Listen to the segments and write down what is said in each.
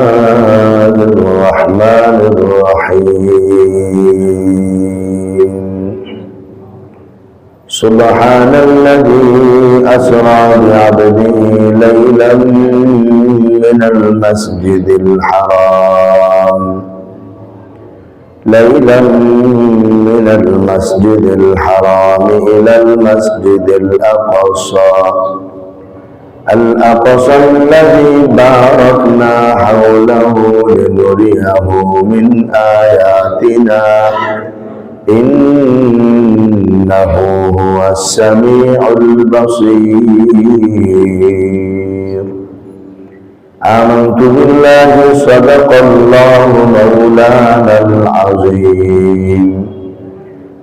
الله الرحمن الرحيم سبحان الذي أسرى بعبده ليلا من المسجد الحرام إلى المسجد الأقصى الذي باركنا حوله لنريه من آياتنا إنه هو السميع البصير آمنت بالله صدق الله مولانا العظيم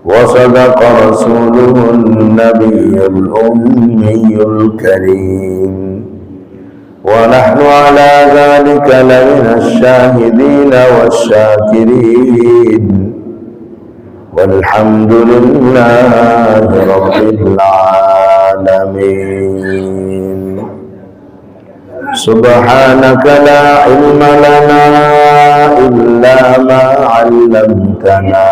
وصدق رسوله النبي الأمي الكريم ونحن على ذلك لمن الشاهدين والشاكرين والحمد لله رب العالمين سبحانك لا علم لنا إلا ما علمتنا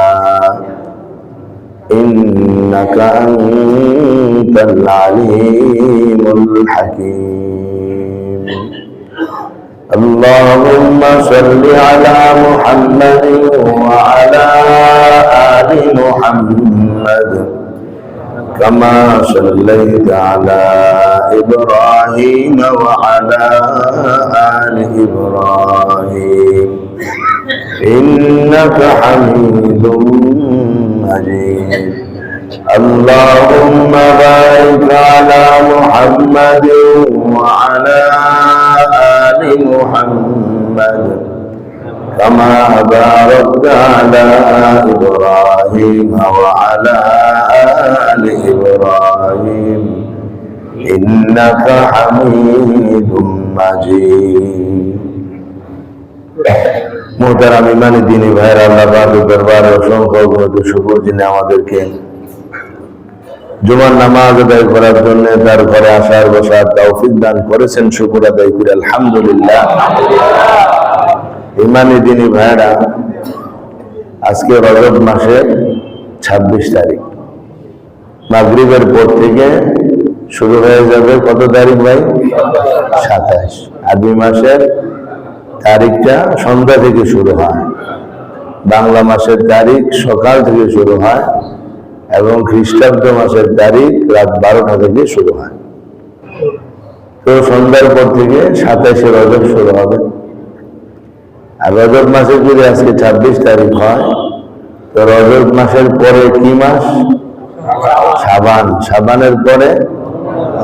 إنك أنت العليم الحكيم اللهم صل على محمد وعلى آل محمد كما صليت على إبراهيم وعلى آل إبراهيم إنك حميد مجيد اللهم بارك على محمد وعلى آل محمد كما باركت على إبراهيم وعلى آل إبراهيم إنك حميد مجيد মোহতারাম ইমানি দ্বীনি ভাইরা, আল্লাহ পাকের দরবারে অসংখ্য অগণিত শুকর যিনি আমাদেরকে জুমার নামাজ আদায় করার জন্য তার ঘরে আসার বসার তৌফিক দান করেছেন। শুকর আদায় করি আলহামদুলিল্লাহ। ইমানি দ্বীনি ভাইরা, আজকে রজব মাসের 26 তারিখ, মাগরিবের পর থেকে শুরু হয়ে যাবে কত তারিখ ভাই? 27। আরবি মাসের তারিখটা সন্ধ্যা থেকে শুরু হয়, বাংলা মাসের তারিখ সকাল থেকে শুরু হয় এবং খ্রিস্টাব্দ মাসের তারিখ রাত 12টা থেকে শুরু হয়। তো সন্ধ্যার পর থেকে 27শে রজব শুরু হবে। আর রজব মাসের যদি আজকে 26 তারিখ হয়, তো রজব মাসের পরে কি মাস? শাবান। শাবানের পরে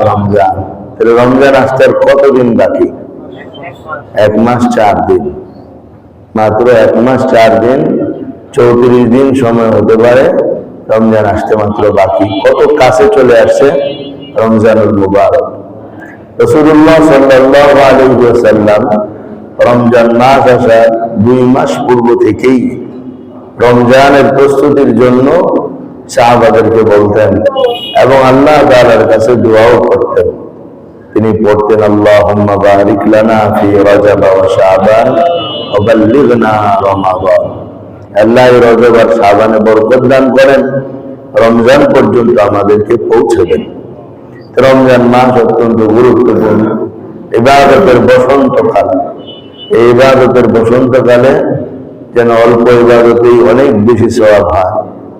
রমজান। তাহলে রমজান আসতে আর কতদিন বাকি? 1 মাস 4 দিন, মাত্র 1 মাস 4 দিন, 34 দিন সময় হতে পারে রমজান আসতে মাত্র বাকি। কত কাছে চলে আসছে রমজানুল মুবারক। রাসূলুল্লাহ সাল্লাল্লাহু আলাইহি ওয়াসাল্লাম রমজান মাস আসার 2 মাস পূর্ব থেকেই রমজানের প্রস্তুতির জন্য সাহাবাদেরকে বলতেন এবং আল্লাহ তাআলার কাছে দোয়াও করতেন। তিনি পড়তেন, আল্লাহুম্মা বারিক লানা ফি রজব ওয়া শাবান ওয়া বাল্লিগনা রমাদান। আল্লাহ রজব আর শাবানে বরকত দান করেন, রমজান পর্যন্ত আমাদেরকে পৌঁছে দেন। রমজান মাস অত্যন্ত গুরুত্বপূর্ণ, ইবাদতের বসন্তকাল। এই ইবাদতের বসন্তকালে যেন অল্প ইবাদতেই অনেক বেশি সওয়াব হয়,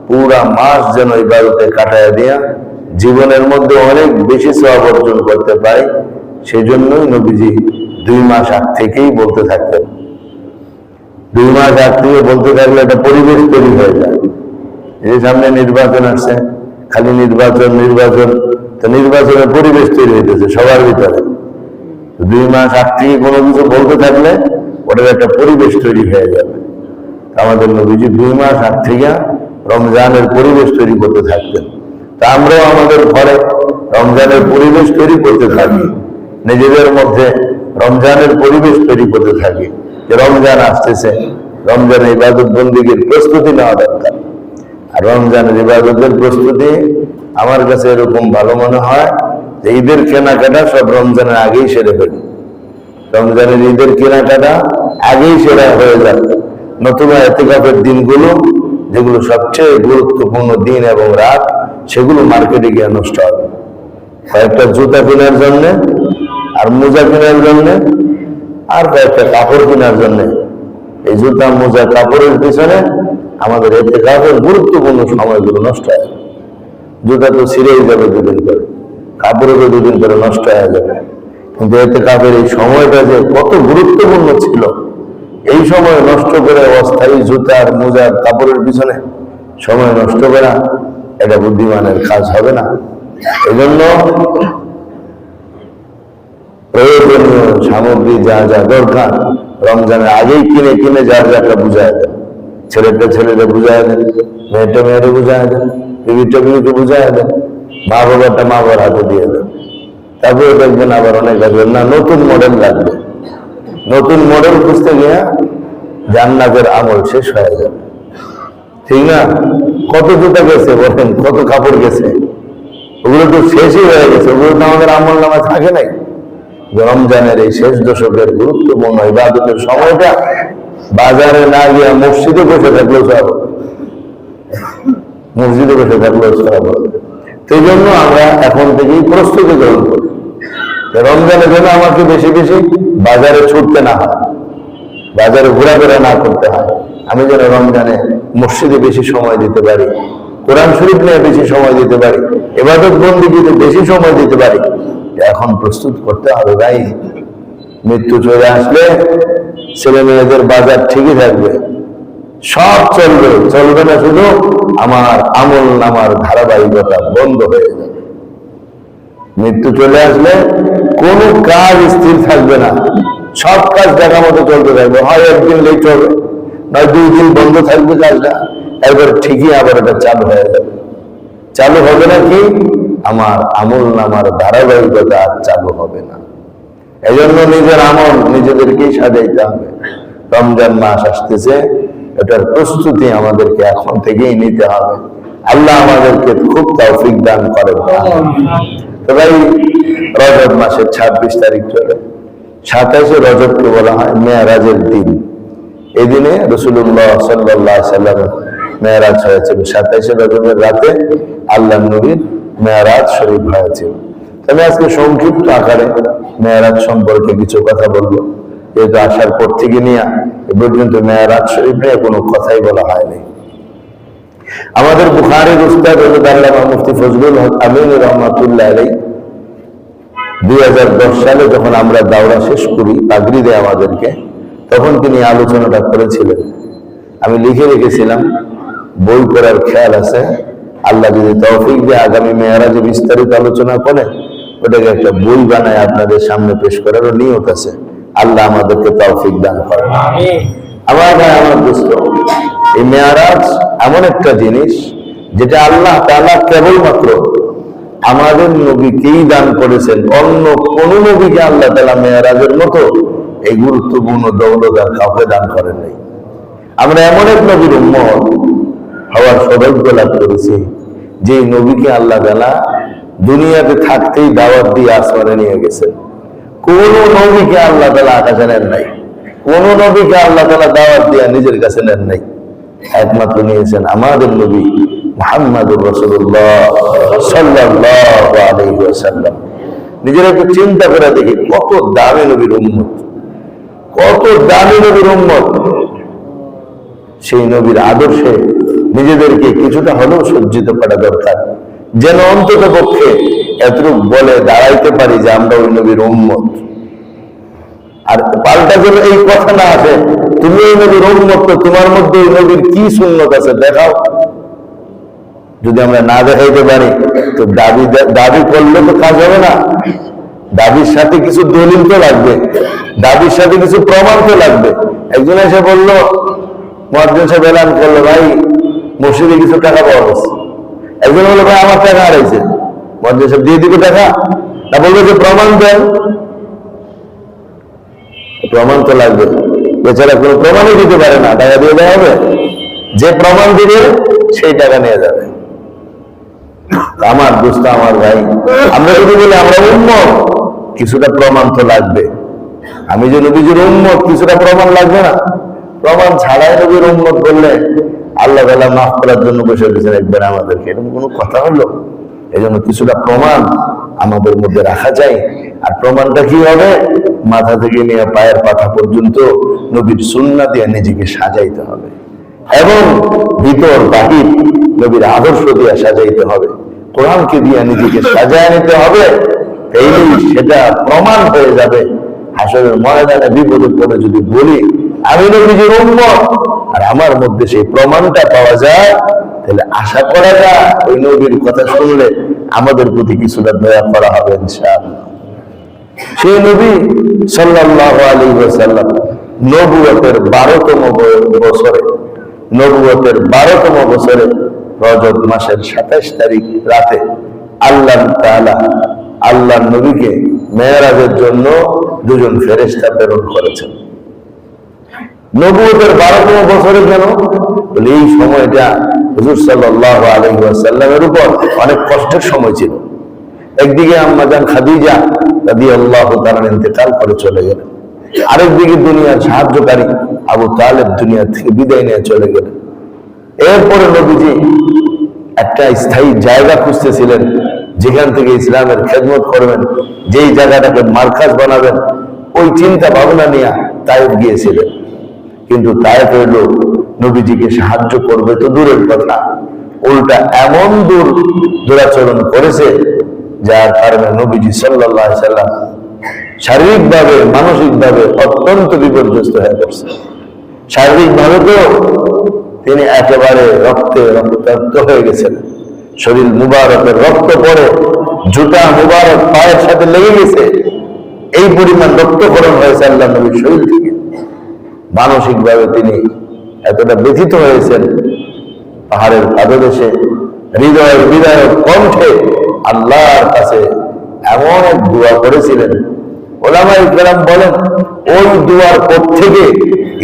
পুরা মাস যেন ইবাদতে কাটায় দিয়া জীবনের মধ্যে অনেক বেশি সওয়াব অর্জন করতে পারি। সেই জন্যই নবীজি 2 মাস আগ থেকেই বলতে থাকতেন। 2 মাস আগ থেকে বলতে থাকলে একটা পরিবেশ তৈরি হয়ে যায়। এই সামনে নির্বাচন আসছে, খালি নির্বাচন, তো নির্বাচনের পরিবেশ তৈরি হইতেছে সবার ভিতরে। 2 মাস আগ থেকে কোনো কিছু বলতে থাকলে ওটার একটা পরিবেশ তৈরি হয়ে যাবে। আমাদের নবীজি 2 মাস আগ থেকে রমজানের পরিবেশ তৈরি করতে থাকতেন। তা আমরাও আমাদের ঘরে রমজানের পরিবেশ তৈরি করতে থাকি, নিজেদের মধ্যে রমজানের পরিবেশ তৈরি করতে থাকি যে রমজান আসতেছে, রমজানের ইবাদত বন্দিগির প্রস্তুতি নেওয়া দরকার। আর রমজানের ইবাদতের প্রস্তুতি আমার কাছে এরকম ভালো মনে হয় যে ঈদের কেনাকাটা সব রমজানের আগেই সেরে ফেলি। রমজানের ঈদের কেনাকাটা আগেই সেরা হয়ে যাবে। নতুবা ইতিকাফের দিনগুলো, যেগুলো সবচেয়ে গুরুত্বপূর্ণ দিন এবং রাত, সেগুলো মার্কেটে গিয়ে নষ্ট হবে। কয়েকটা জুতা কেনার জন্য, আর মোজা কেনার জন্য, আর কয়েকটা কাপড় কেনার জন্য, এই জুতা মোজা কাপড়ের পিছনে আমাদের ইতিকাফের গুরুত্বপূর্ণ সময়গুলো নষ্ট হয়ে যাবে। জুতা তো ছিঁড়েই যাবে দুদিন করে, কাপড়ও তো দুদিন করে নষ্ট হয়ে যাবে। কিন্তু ইতিকাফের এই সময়টা যে কত গুরুত্বপূর্ণ ছিল, এই সময় নষ্ট করে অস্থায়ী জুতার মোজার কাপড়ের পিছনে সময় নষ্ট করা, এটা বুদ্ধিমানের কাজ হবে না। এই জন্য প্রয়োজনীয় সামগ্রী যা যা দরকার রমজানের আগেই কিনে কিনে যার যারটা বুঝায় দেন। ছেলেটা ছেলেটা বুঝায় দেন, মেয়েটা মেয়েটা বুঝায় দেন, বিবিটা বিবিকে বুঝায় দেন, মা বাবাটা মা বাবার হাতে দিয়ে দেন। তারপরে দেখবেন আবার অনেক আসবেন না, নতুন মডেল লাগবে। নতুন মডেল খুঁজতে গিয়ে জান্নাতের আমল শেষ হয়ে যাবে, ঠিক না? কত জুতা গেছে বলেন, কত কাপড় গেছে, ওগুলো তো শেষই হয়ে গেছে, ওগুলো তো আমাদের আমল নামায় থাকে নাই। রমজানের এই শেষ দশকের গুরুত্বপূর্ণ ইবাদতের সময়টা বাজারে না গিয়ে মসজিদে বসে থাকলেও সব, মসজিদে বসে থাকলেও সব। সেই জন্য আমরা এখন থেকেই প্রস্তুতি গ্রহণ করি, রমজানের জন্য আমাকে বেশি বেশি বাজারে ছুটতে না হয়, বাজারে ঘোরাফেরা না করতে হয়। আমি যেন রমজানে মসজিদে বেশি সময় দিতে পারি, কোরআন শরীফ নিয়ে বেশি সময় দিতে পারি, ইবাদত বন্দেগীতে বেশি সময় দিতে পারি। এখন প্রস্তুত করতে হবে ভাই। মৃত্যু চলে আসলে ছেলে মেয়েদের বাজার ঠিকই থাকবে, সব চলবে, চলবে না শুধু আমার আমল নামার ধারাবাহিকতা বন্ধ হয়ে যাবে। মৃত্যু চলে আসলে কোনো কাজ স্থির থাকবে না, সব কাজ দেখা মতো চলতে থাকবে। হয় একদিন লেট হবে, নয় 2 দিন বন্ধ থাকবে কাজটা, একবার ঠিকই আবার এটা চালু হয়ে যাবে। চালু হবে না কি? আমার আমল নামার ধারাবাহিকতা আর চালু হবে না। এই জন্য নিজের আমল নিজেদেরকেই সাজাইতে হবে। রমজান মাস আসতেছে, এটার প্রস্তুতি আমাদেরকে এখন থেকেই নিতে হবে। আল্লাহ আমাদেরকে খুব তৌফিক দান করেন। তো ভাই, রজব মাসের 26 তারিখ চলে। 27শে রজবকে বলা হয় মেরাজের দিন। এই দিনে রাসূলুল্লাহ সাল্লাল্লাহু আলাইহি সাল্লাম মেরাজ হয়েছিল। 27শে রজবের রাতে আল্লাহ নবীর মেরাজ শরীফ হয়েছিল। আমি আজকে সংক্ষিপ্ত আকারে মেরাজ সম্পর্কে কিছু কথা বলবো, যেহেতু আসার পর থেকে নিয়ে এ পর্যন্ত মেরাজ শরীফ নিয়ে কোনো কথাই বলা হয়নি। আমাদের বুখারীর উস্তাদ হযরত আল্লামা মুফতি ফজলুল হক আমিনী রহমাতুল্লাহ আলাইহি 2010 সালে যখন আমরা দাওরা শেষ করি, পাগড়ি দেয় আমাদেরকে, তখন তিনি আলোচনাটা করেছিলেন। আমি লিখে রেখেছিলাম, বই পড়ার খেয়াল আছে। আল্লাহ যদি তৌফিক দিয়ে আগামী মেরাজে বিস্তারিত আলোচনা করে ওটাকে একটা বই বানায় আপনাদের সামনে পেশ করারও নিয়ত আছে। আল্লাহ আমাদেরকে তৌফিক দান করেন। আমার ভাই, আমার দোস্ত, এই মেরাজ এমন একটা জিনিস যেটা আল্লাহ তাআলা কেবলমাত্র আমাদের নবীকেই দান করেছেন। অন্য কোন নবীকে আল্লাহ তাআলা মেরাজের মতো এই গুরুত্বপূর্ণ দৌলত আর কাউকে দান করেন নাই। আমরা এমন এক নবীর উম্মত হওয়ার সৌভাগ্য লাভ করেছি, যে নবীকে আল্লাহ তাআলা দুনিয়াতে থাকতেই দাওয়াত দিয়ে আসমানে নিয়ে গেছেন। কোন নবীকে আল্লাহ তাআলা আকাশে নেন নাই, কোন নবীকে আল্লাহ তাআলা দাওয়াত দিয়ে নিজের কাছে নেন নাই। একমাত্র নিয়েছেন আমাদের নবী মুহাম্মদুর রাসূলুল্লাহ সাল্লাল্লাহু আলাইহি ওয়াসাল্লাম। নিজের একটু চিন্তা করে দেখি, কত দামি নবীর উম্মত, কত দামি নবীর উম্মত। সেই নবীর আদর্শে নিজেদেরকে কিছুটা হলেও সজ্জিত করা দরকার, যেন অন্তত পক্ষে এতটুকু বলে দাঁড়াইতে পারি যে আমরা ওই নবীর উম্মত। আর পাল্টা যেন এই কথা না আসে, তুমি ওই নবীর উম্মত, তো তোমার মধ্যে ওই নবীর কি সুন্নত আছে দেখাও। যদি আমরা না দেখাইতে পারি তো দাবি করলে তো কাজ হবে না। দাবির সাথে কিছু দলিল তো লাগবে, দাবির সাথে কিছু প্রমাণ তো লাগবে। একজন এসে বললো, মুয়াজ্জিন সাহেব এলান করলো, ভাই মসজিদে কিছু টাকা পাওয়া গেছে। একজন বললো, ভাই আমার টাকা হারাইছে। মুয়াজ্জিন সাহেব দিয়ে দিবে টাকা? না, বলবে যে প্রমাণ দেন। প্রমাণ তো লাগবে, এছাড়া কোনো প্রমাণই দিতে পারে না, টাকা দিয়ে দেওয়া হবে? যে প্রমাণ দিবে সেই টাকা নিয়ে যাবে। আমার দোস্ত, আমার ভাই, আমরা যদি বলি আমরা উম্মত, কিছুটা প্রমাণ তো লাগবে। আমি যে নবীজির উম্মত, কিছুটা প্রমাণ লাগবে না? প্রমাণ ছাড়াই নবীর উম্মত বললে আল্লাহ তাআলা মাফ করার জন্য বসে গেছেন একবার আমাদেরকে, এরকম কোনো কথা হলো? এই জন্য কিছুটা প্রমাণ আমাদের মধ্যে রাখা যায়। আর প্রমাণটা কি হবে? মাথা থেকে নিয়ে পায়ের পাতা পর্যন্ত নবীর সুন্নাহ দিয়ে নিজেকে সাজাইতে হবে, এবং ভিতর বাহির নবীর আদর্শ দিয়ে সাজাইতে হবে, কোরআনকে দিয়ে নিজেকে সাজায় নিতে হবে। তাইলেই সেটা প্রমাণ হয়ে যাবে। হাসরের ময়দানে বিপদে পড়ে যদি বলি আমি নবীজির উম্মত আর আমার মধ্যে সেই প্রমাণটা পাওয়া যায়, তাহলে আশা করা যায় ওই নবীর কথা শুনলে আমাদের প্রতি কিছুটা দয়া করা হবে ইনশাআল্লাহ। সেই নবী সাল্লাল্লাহু আলাইহি ওয়াসাল্লাম নবুয়তের 12তম বছরে, নবুয়তের 12তম বছরে রজব মাসের 27 তারিখ রাতে আল্লাহ তাআলা আল্লাহর নবীকে মেরাজের জন্য দুজন ফেরেশতা প্রেরণ করেছেন। নবুয়তের 12তম বছরে কেন? বলে এই সময়টা হুজুর সাল্লাল্লাহু আলাইহি ওয়াসাল্লামের উপর অনেক কষ্টের সময় ছিল। একদিকে আম্মা জান খাদিজা রাদিয়াল্লাহু তাআলা ইন্তেকাল করে চলে গেলেন, আরেকদিকে দুনিয়ার সাহায্যকারী আবু তালেব দুনিয়া থেকে বিদায় নিয়ে চলে গেলেন। এরপরে নবীজি একটা স্থায়ী জায়গা খুঁজতেছিলেন যেখান থেকে ইসলামের খেদমত করবেন, যেই জায়গাটাকে মার্কাজ বানাবেন, ওই চিন্তা ভাবনা নিয়ে তায়েফ গিয়েছিলেন। কিন্তু তায়েফের লোক নবীজিকে সাহায্য করবে তো দূরের কথা, উল্টা এমন দুরাচরণ করেছে যার কারণে নবীজি সাল্লাল্লাহু আলাইহি সাল্লাম শারীরিকভাবে মানসিকভাবে অত্যন্ত বিপর্যস্ত হয়ে পড়ছে। শারীরিকভাবে তো তিনি একেবারে রক্তে রক্তাক্ত হয়ে গেছেন, শরীর মুবারকের রক্ত পড়ে জুতা মুবারক পায়ের সাথে লেগে গেছে, এই পরিমাণ রক্তক্ষরণ হয়েছে আল্লাহ নবীর শরীর থেকে। মানসিকভাবে তিনি এতটা ব্যথিত হয়েছেন, পাহাড়ের পাদদেশে হৃদয়ের বিদায়ক কণ্ঠে আল্লাহর কাছে এমন এক দোয়া করেছিলেন, ওলামায়ে কেরাম বলেন ওই দোয়ার পর থেকে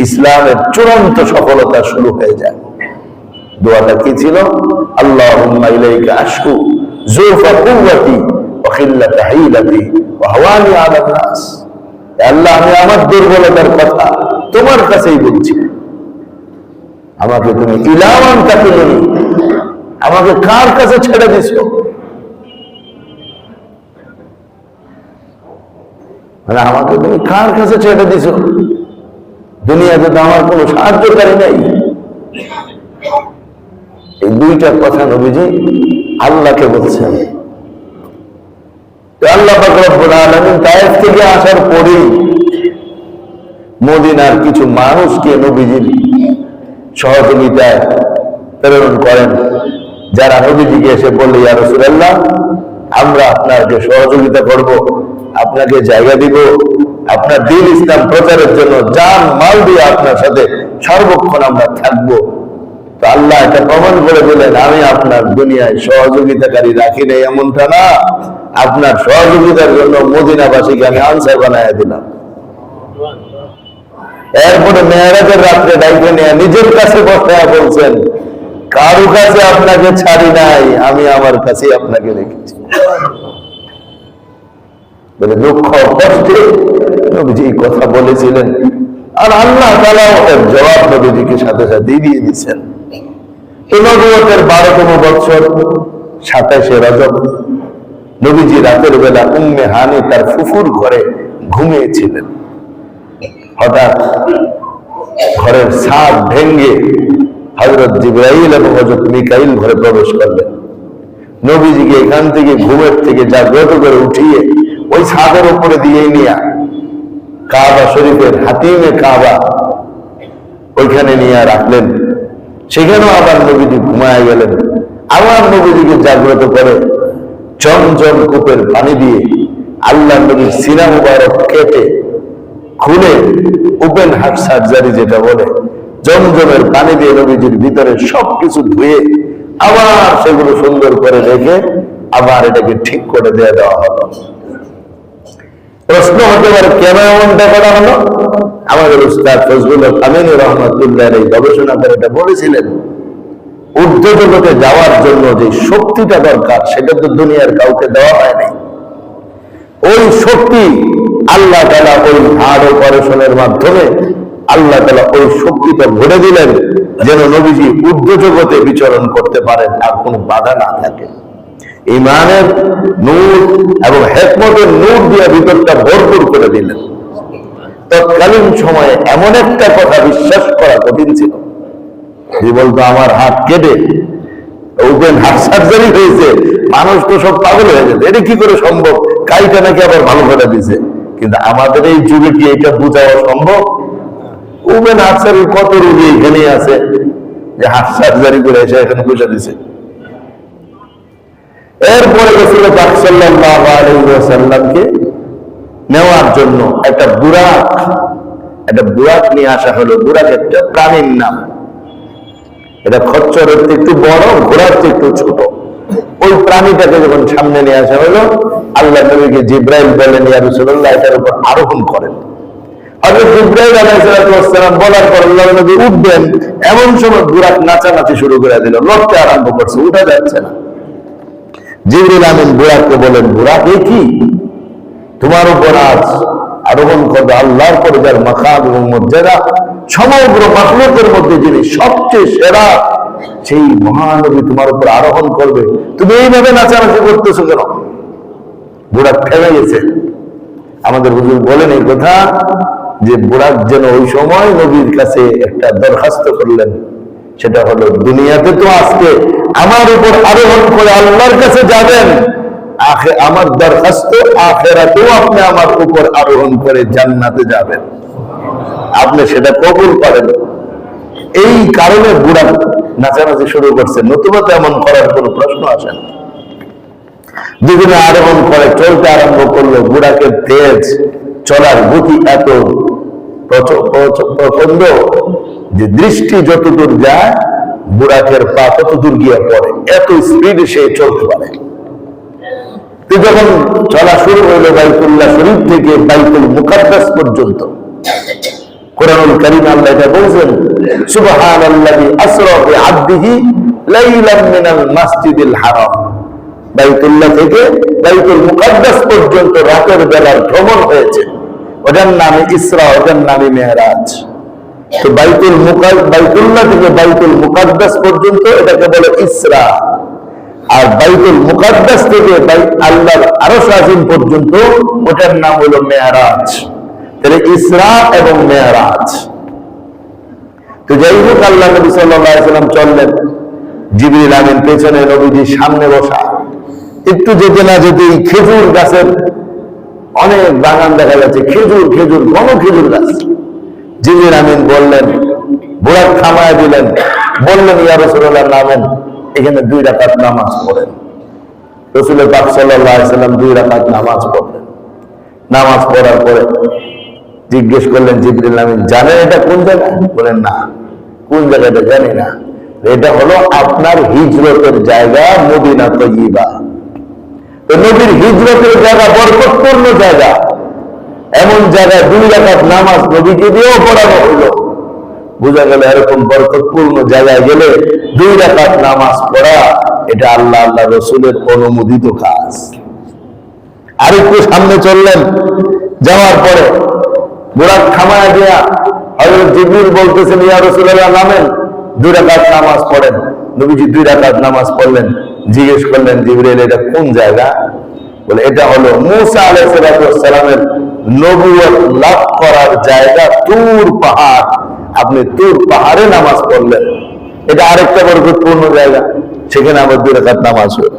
ইসলামের চূড়ান্ত সফলতা শুরু হয়ে যায়। দোয়াটা কি ছিল? আল্লাহুম্মা ইলাইকা আশকু যুফা কুওয়াতি ওয়া খিল্লাতা হিলাতি ওয়া হাওয়ানি আলান নাস। আল্লাহ, আমি আমার দুর্বলতার কথা তোমার কাছেই বলছি, আমাকে তুমি ইলামান তাকিলুনি, আমাকে কার কাছে ছেড়ে দিছো? মানে আমাকে তুমি কার কাছে ছেড়ে দিছো? দুনিয়াতে তো আমার কোনো সাহায্যকারী নাই। এই দুইটা কথা নবীজি আল্লাহকে বলছেন। আল্লাহ পাক রব্বুল আলামিন তায়েফ থেকে আসার পরেই মদিনার কিছু মানুষকে নবীজির সহযোগিতায় প্রেরণ করেন, যারা নবীজিকে এসে বললে ইয়া রাসূলুল্লাহ, আমরা আপনাকে সহযোগিতা করব, আপনাকে জায়গা দিব, আপনার দ্বীন ইসলাম প্রচারের জন্য জান মাল দিয়ে আপনার সাথে সর্বক্ষণ আমরা থাকবো। তো আল্লাহ এটা প্রমাণ করে দিলেন, আমি আপনার দুনিয়ায় সহযোগিতাকারী রাখি নেই এমনটা না, আপনার সহযোগিতার জন্য মদিনাবাসীকে আমি আনসার বানায় দিলাম। এরপরে মেরাজের রাত্রে ডাইকে নিয়ে নিজের কাছে বসায় বলছেন, কারো কাছে আপনাকে ছাড়ি নাই, আমি আমার কাছে আপনাকে রেখেছি। বলে দুঃখ কষ্টে নবীজি কথা বলেছিলেন, আর আল্লাহ তাআলা ওর জবাব নবীজিকে সাথে সাথে দিয়ে দিচ্ছেন। নবুয়তের 12তম বছর 27শে রজব নবীজি রাতের বেলা উম্মে হানি তার ফুফুর ঘরে ঘুমিয়েছিলেন। হঠাৎ ঘরের ছাদ ভেঙে হযরত জিবরাইল এবং হযরত মিকাইল ঘরে প্রবেশ করলেন। নবীজিকে এখান থেকে ঘুমের থেকে জাগ্রত করে উঠিয়ে ওই ছাদের উপরে দিয়ে নিয়ে কাবা শরীফের হাতিমে কাবা ওইখানে নিয়ে রাখলেন। সেখানেও আবার নবীজি ঘুমায় গেলেন। আবার নবীজিকে জাগ্রত করে জমজম কূপের পানি দিয়ে আল্লাহ নবীর সিনা মুবারক কেটে খুলে ওপেন হার্ট সার্জারি যেটা বলে, জমজমের পানি দিয়ে নবীজির ভিতরে সবকিছু ধুয়ে আবার সেগুলো সুন্দর করে রেখে আবার এটাকে ঠিক করে দেওয়া হলো। প্রশ্ন হতে পারে কেন এমনটা করা হলো? আমাদের উস্তাদ ফজলুল হক আমিনী রহমাতুল্লাহ এই গবেষণা করে এটা বলেছিলেন, ঊর্ধ্ব জগতে যাওয়ার জন্য যে শক্তিটা দরকার সেটা তো দুনিয়ার কাউকে দেওয়া হয় নাই। ওই শক্তি আল্লাহ তাআলা ওই হার্ট অপারেশনের মাধ্যমে আল্লাহ তাআলা ওই শক্তিটা ভরে দিলেন যেন নবীজি ঊর্ধ্ব জগতে বিচরণ করতে পারেন আর কোনো বাধা না থাকে। ঈমানের নূর এবং হিকমতের নূর দিয়ে ভিতরটা ভরপুর করে দিলেন। তৎকালীন সময়ে এমন একটা কথা বিশ্বাস করা কঠিন ছিল, যে বলতো আমার হাত কেটে ওপেন হার্ট সার্জারি হয়েছে, মানুষ তো সব পাগল হয়ে যেত, এটা কি করে সম্ভব, কাইটা নাকি আবার ভালো করে দিছে। কিন্তু আমাদের এই যুগে কি এটা বোঝাও সম্ভব? ওপেন হার্ট সার্জারি কত রোগী এখানে আছে যে হার্ট সার্জারি করে এসে এখানে বুঝা দিছে। এরপরে রাসূল পাক সাল্লাল্লাহু আলাইহি ওয়াসাল্লামকে নেওয়ার জন্য একটা বুরাক নিয়ে আসা হলো। বুরাক একটা প্রাণীর নাম, এটা খচ্চরের চেয়ে একটু বড়, ঘোড়ার চেয়ে একটু ছোট। ওই প্রাণীটাকে যখন সামনে নিয়ে আসা হলো, আল্লাহ নবীকে জিব্রাইল বলেন, ইয়া রাসূলুল্লাহ এটার উপর আরোহণ করেন। হযরত জিব্রাইল আলাইহিস সালাম বলার পর আল্লাহ নবী উঠবেন, এমন সময় বুরাক নাচানাচি শুরু করে দিল, লড়তে আরম্ভ করছে, উঠা যাচ্ছে না। জিবরিল আমিন বুরাককে বলেন, বুরাক এ কি, তোমার উপর আজ আরোহণ করবে আল্লাহর পরে যার মাকাম এবং মর্যাদা, সমগ্র মাখলুকের মধ্যে যিনি সবচেয়ে সেরা, সেই মহানবী তোমার উপর আরোহণ করবে, তুমি এইভাবে নাচানাচি করতেছো কেন? বুরাক থেমে গেছে। আমাদের হুজুর বলেন এই কথা, যে বুরাক যেন ওই সময় নবীর কাছে একটা দরখাস্ত করলেন, সেটা হলো দুনিয়াতে তো আজকে আমার উপর আরোহণ করে আল্লাহর কাছে যাবেন, আমার দরখাস্ত আখিরাতেও আপনি আমার উপর আরোহণ করে জান্নাতে যাবেন, আপনি সেটা কবুল করেন। এই কারণে বুরাক নাচানাচি শুরু করছে, নতুবা তেমন করার কোনো প্রশ্ন আসে না। দুদিনে আরোহণ করে চলতে আরম্ভ করলো। বুরাকের তেজ, চলার গতি এত প্রচন্ড যে দৃষ্টি যতদূর যায় বুরাকের পা ততদূর গিয়ে পড়ে, এত স্পিডে সে চলতে পারে। যখন চলা শুরু হইল বাইতুল্লাহ শরীফ থেকে বাইতুল মুকাদ্দাস পর্যন্ত, কোরআনুল কারীম আল্লাহ এটা বলছেন, সুবহানাল্লাযী আসরা বিআবদিহি লাইলাম মিনাল মাসজিদিল হারাম, বাইতুল্লাহ থেকে বাইতুল মুকাদ্দাস পর্যন্ত রাতের বেলার ভ্রমণ হয়েছে, ওটার নামে ইসরা, ওটার নামে মেরাজ। তো বাইতুল্লাহ থেকে বাইতুল মুকাদ্দাস পর্যন্ত এটাকে বলে ইসরা, আর বাইতুল মুকাদ্দাস থেকে আল্লাহর আরশ আজিম পর্যন্ত ওটার নাম হলো মেরাজ। তাহলে ইসরা এবং মেরাজ। তো যাই হোক, আল্লাহ নবী সাল্লাল্লাহু আলাইহি ওয়াসাল্লাম চললেন, জিবরিল আমিন পেছনে, নবীজির সামনে বসা। একটু যেতে না যেতেই খেজুর গাছের অনেক বাগান দেখা যাচ্ছে, খেজুর ঘন খেজুর গাছ। জিবরিল আমিন বললেন, বুরাক থামায় দিলেন, বললেন, ইয়া রাসূলুল্লাহ নামেন, এখানে 2 রাকাত নামাজ পড়েন। রাসূল পাক সাল্লাল্লাহু আলাইহি ওয়াসাল্লাম 2 রাকাত নামাজ পড়লেন। নামাজ পড়ার পরে জিজ্ঞেস করলেন জিবরিল আমিন, জানেন এটা কোন জায়গা? বলেন, না। কোন জায়গাটা? জানি না। এটা হলো আপনার হিজরতের জায়গা মদিনা তয়্যিবা। তো নবীর হিজরতের জায়গা বরকতপূর্ণ জায়গা, এমন জায়গায় 2 রাকাত নামাজ নবীকে দিয়েও পড়ানো হলো। বোঝা গেল এরকম বরকতপূর্ণ জায়গায় গেলে 2 রাকাত নামাজ পড়া এটা আল্লাহ রাসূলের অনুমোদিত কাজ। আরেকটু সামনে চললেন, যাওয়ার পরে বুরাক থামায় দেয়া হযরত জিবরিল বলতেছেন, ইয়া রাসূলুল্লাহ নামেন, 2 রাকাত নামাজ পড়েন। নবীজি 2 রাকাত নামাজ পড়লেন। জিজ্ঞেস করলেন জিবরিল, এটা কোন জায়গা? বলে, এটা হলো মূসা আলাইহিস সালামের নবুয়ত লাভ করার জায়গা তুর পাহাড়। আপনি তুর পাহাড়ে নামাজ পড়লেন, এটা আরেকটা বরকতপূর্ণ জায়গা, সেখানে আবার 2 রাকাত নামাজ হলো।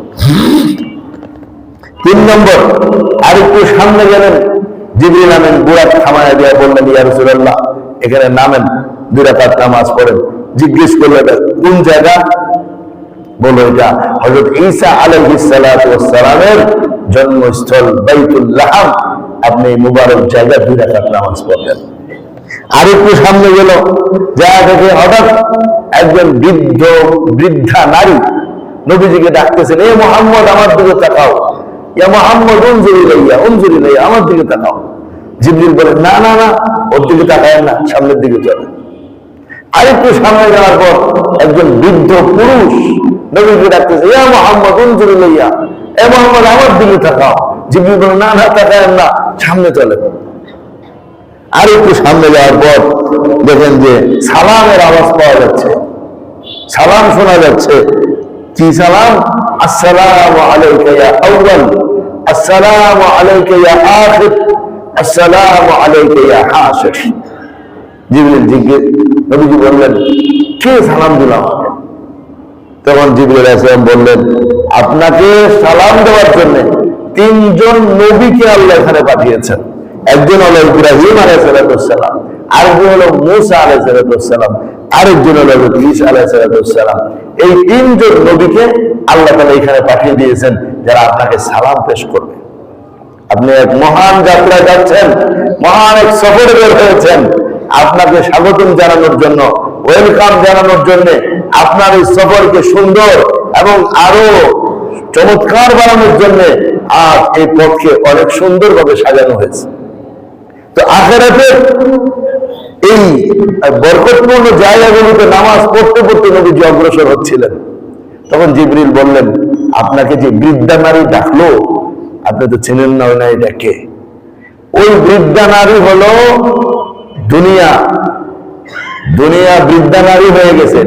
3 নম্বর, আরেকটু সামনে গেলেন, জিবরিল আমিন বুরাক থামায় দিয়ে বললেন, ইয়া রাসূলুল্লাহ এখানে নামেন, 2 রাকাত নামাজ পড়েন। জিজ্ঞেস করলেন, কোন জায়গা? বলো, এটা হযরত ঈসা আলাইহিস সালামের জন্মস্থল বাইতুল লাহম। আপনি মুবারক জায়গা 2 রাকাত নামাজ পড়লেন। আরেকটু সামনে গেল, যা দেখে হঠাৎ একজন বৃদ্ধা নারী নবীজিকে ডাকতেছেন, এ মুহাম্মদ আমার দিকে তাকাও, ইয়া মুহাম্মদ উনজুর ইলাইয়া, আমার দিকে তাকাও। জিবরিল বলেন, না না না, ওর দিকে তাকায় না, সামনের দিকে চলে। আরেকটু সামনে যাওয়ার পর একজন বৃদ্ধ পুরুষ নবীকে ডাকতেছে, ইয়া মুহাম্মদ উনজুর ইলাইয়া, এ মুহাম্মদ আমার দিকে তাকাও। জিবরিল বলেন, না না, তাকায় না, সামনে চলে। আর একটু সামনে যাওয়ার পর দেখেন যে সালামের আওয়াজ পাওয়া যাচ্ছে, সালাম শোনা যাচ্ছে। কি সালাম? আসসালামু আলাইকা ইয়া আউয়াল, আসসালামু আলাইকা ইয়া আখির, আসসালামু আলাইকা ইয়া হাসির। জিবরিল জিজ্ঞেস, নবীজি বললেন, কে সালাম দিল আমাকে? তখন জিবরিল আলাইহিস সালাম বললেন, আপনাকে সালাম দেওয়ার জন্য তিনজন নবীকে আল্লাহ এখানে পাঠিয়েছেন। একজন হলো ইব্রাহিম আলাইহিস সালাম, আরেকজন হলো মূসা আলাইহিস সালাম, আরেকজন হলো ঈসা আলাইহিস সালাম। এই তিনজন নবীকে আল্লাহ তাআলা এখানে পাঠিয়ে দিয়েছেন যারা আপনাকে সালাম পেশ করবে। আপনি এক মহান যাত্রায় যাচ্ছেন, মহান এক সফরে বের হয়েছেন, আপনাকে স্বাগতম জানানোর জন্য, ওয়েলকাম জানানোর জন্য, আপনার এই সফরকে সুন্দর এবং আরো চমৎকার বানানোর জন্য আজ এই পথকে অনেক সুন্দরভাবে সাজানো হয়েছে। তো আখিরাতের এই বরকতপূর্ণ জায়গাগুলোতে নামাজ পড়তে পড়তে নবীজি অগ্রসর হচ্ছিলেন। তখন জিবরিল বললেন, আপনাকে যে বৃদ্ধা নারী ডাকলো, আপনি তো চেনেন না ওই নারীটা কে? ওই বৃদ্ধা নারী হলো দুনিয়া। দুনিয়া বৃদ্ধা নারী হয়ে গেছে।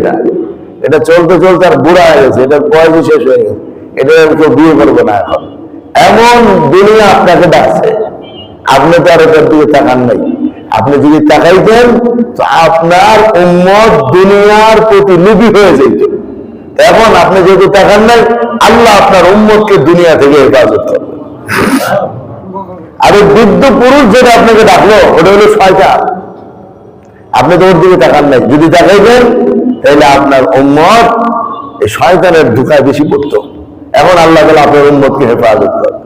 এটা চলতে চলতে আর বুড়া হয়ে গেছে, এটা বয়স শেষ হয়ে গেছে, এটা কেউ বিয়ে করবে না এখন। এমন দুনিয়া আপনাকে ডাকছে, আপনি তো আর এটার দিকে তাকান নাই। আপনি যদি তাকাইতেন তো আপনার উম্মত দুনিয়ার প্রতি লোভী হয়ে যেত। এখন আপনি যেহেতু তাকান নাই, আল্লাহ আপনার উম্মতকে দুনিয়া থেকে হেফাজত করবে। আর ওই বৃদ্ধ পুরুষ যেটা আপনাকে ডাকলো, ওটা হলো শয়তান। আপনি তো ওর দিকে তাকান নাই, যদি তাকাইতেন তাহলে আপনার উম্মত এই শয়তানের ধোঁকায় বেশি পড়তো। এখন আল্লাহ তাআলা আপনার উম্মতকে হেফাজত করবে।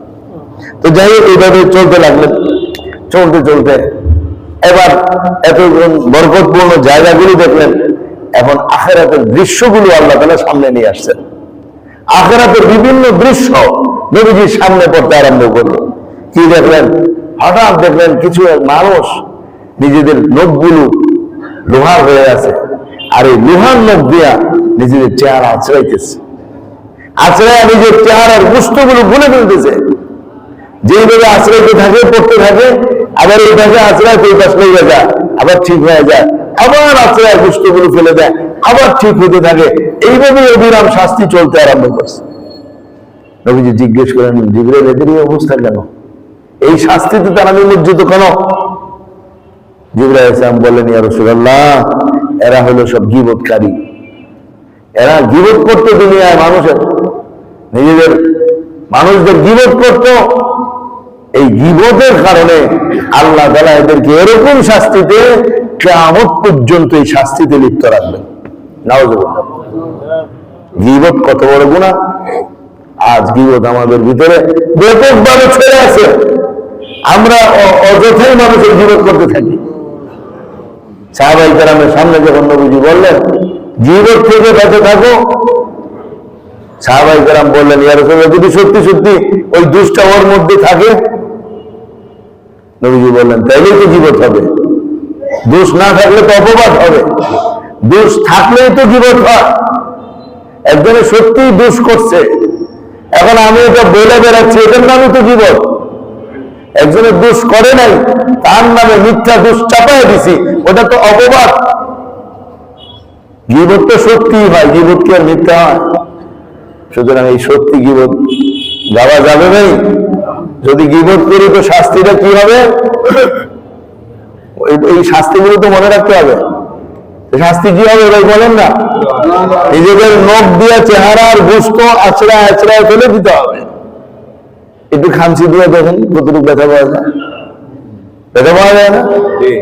তো যাই হোক, এইভাবে চলতে লাগলেন। চলতে চলতে এবার এত বরকতপূর্ণ জায়গাগুলি দেখলেন। এখন আখিরাতের দৃশ্যগুলো আল্লাহ তাআলা সামনে নিয়ে আসছেন। আখিরাতের বিভিন্ন দৃশ্য নবীজির সামনে পড়তে আরম্ভ করলো। কি দেখলেন? হঠাৎ দেখলেন কিছু মানুষ নিজেদের নখগুলো লোহার হয়ে আছে, আর এই লোহার নখ দিয়া নিজেদের চেহারা আঁচড়াইতেছে, আঁচড়ায় নিজের চেহারার গোস্তগুলো গুলে ফেলতেছে। যেইভাবে আশ্রয়তে থাকে, পড়তে থাকে, আবার এই পাশে আশ্রয়, এই পাশ লেগে যায়, আবার ঠিক হয়ে যায়, আবার আশ্রয় গোস্তগুলো ফেলে দেয়, আবার ঠিক হতে থাকে। এইভাবে অবিরাম শাস্তি চলতে আরম্ভ করছে। নবীজি জিজ্ঞেস করেন, জিবরাইল, এদের এই অবস্থা কেন? এই শাস্তিতে তারা নিমজ্জিত কেন? জিবরাইল আলাইহিস সালাম বললেন, ইয়া রাসূলুল্লাহ, এরা হলো সব গীবতকারী। এরা গীবত করতে দুনিয়ায় নিজেদের মানুষদের গীবত করত। এই গীবতের কারণে আল্লাহ তাআলা এদেরকে এরকম শাস্তিতে, কিয়ামত পর্যন্ত এই শাস্তিতে লিপ্ত রাখবেন। নাউযুবিল্লাহ। গীবত কত বড় গুনাহ! আজ গীবত আমাদের ভিতরে ব্যাপকভাবে ছড়িয়ে আছে। আমরা অযথাই মানুষের গীবত করতে থাকি। সাহাবায়ে কেরামের সামনে যখন নবীজি বললেন, গীবত থেকে বেঁচে থাকো, সাহাবায়ে কেরাম বললেন, ইয়া রাসূলুল্লাহ, যদি সত্যি সত্যি ওই দুষ্টা ওর মধ্যে থাকে? নবীজি বললেন, তাইলেই তো গীবত হবে। দোষ না থাকলে তো অপবাদ হবে, দোষ থাকলেই তো গীবত হয়। একজনে সত্যিই দোষ করছে, এখন আমি এটা বলে বেড়াচ্ছি, এটার নামে তো গীবত। একজনের দোষ করে নাই, তার নামে মিথ্যা দোষ চাপায় দিছি, ওটা তো অপবাদ। গীবত তো সত্যিই হয়, গীবত কি আর মিথ্যা হয়? সুতরাং এই সত্যি গীবত গাওয়া যাবে নাই। যদি গীবত করি তো শাস্তিটা কি হবে? এই শাস্তিগুলো তো মনে রাখতে হবে। শাস্তি কি হবে ভাই বলেন না? নিজেদের নখ দিয়ে চেহারার গোস্ত আছড়া আছড়ায় ফেলে দিতে হবে। একটু খামচি দিয়ে দেখেন কতটুকু ব্যথা পাওয়া যায়। ব্যথা পাওয়া যায় না?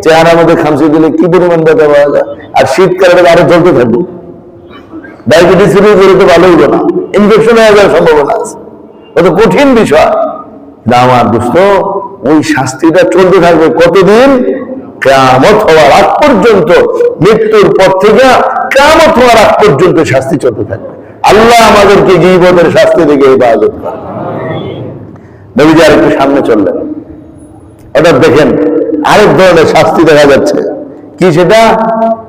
চেহারার মধ্যে খামচি দিলে কি পরিমাণ ব্যথা পাওয়া যায়। আর শীতকালে আরো জ্বলতে থাকবে। ডায়াবেটিস রোগী তো ভালো হইল না, ইনফেকশন হয়ে যাওয়ার সম্ভাবনা আছে। কত কঠিন বিষয়। আমার দোস্ত, ওই শাস্তিটা চলতে থাকবে কতদিন? কিয়ামত হওয়ার আগ পর্যন্ত। মৃত্যুর পর থেকে কিয়ামত হওয়ার আগ পর্যন্ত শাস্তি চলতে থাকবে। আল্লাহ আমাদেরকে গীবতের শাস্তি থেকে হেফাজত করে। নবীজি আরেকটু সামনে চললেন, অর্থাৎ দেখেন আরেক ধরনের শাস্তি দেখা যাচ্ছে। কি সেটা?